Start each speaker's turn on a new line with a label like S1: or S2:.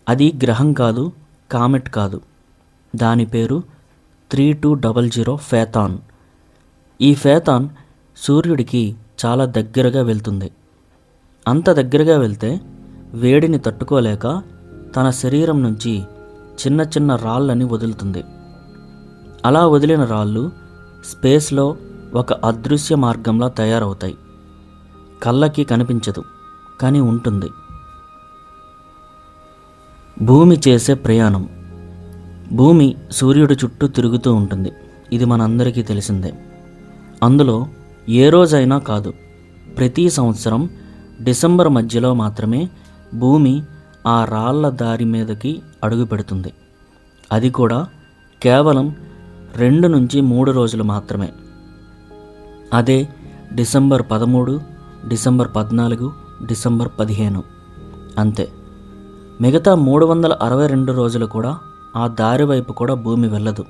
S1: అది గ్రహం కాదు, కామెట్ కాదు. దాని పేరు 3200 ఫేతాన్. ఈ ఫేతాన్ సూర్యుడికి చాలా దగ్గరగా వెళ్తుంది. అంత దగ్గరగా వెళ్తే వేడిని తట్టుకోలేక తన శరీరం నుంచి చిన్న చిన్న రాళ్ళని వదులుతుంది. అలా వదిలిన రాళ్ళు స్పేస్లో ఒక అదృశ్య మార్గంలా తయారవుతాయి. కళ్ళకి కనిపించదు, కానీ ఉంటుంది. భూమి చేసే ప్రయాణం. భూమి సూర్యుడి చుట్టూ తిరుగుతూ ఉంటుంది. ఇది మనందరికీ తెలిసిందే. అందులో ఏ రోజైనా కాదు, ప్రతి సంవత్సరం డిసెంబర్ మధ్యలో మాత్రమే భూమి ఆ రాళ్ల దారి మీదకి అడుగు పెడుతుంది. అది కూడా కేవలం 2 నుంచి 3 రోజులు మాత్రమే. అదే డిసెంబర్ 13, డిసెంబర్ 14, డిసెంబర్ 15 అంతే. మిగతా 362 రోజులు కూడా ఆ దారి వైపు కూడా భూమి వెళ్ళదు.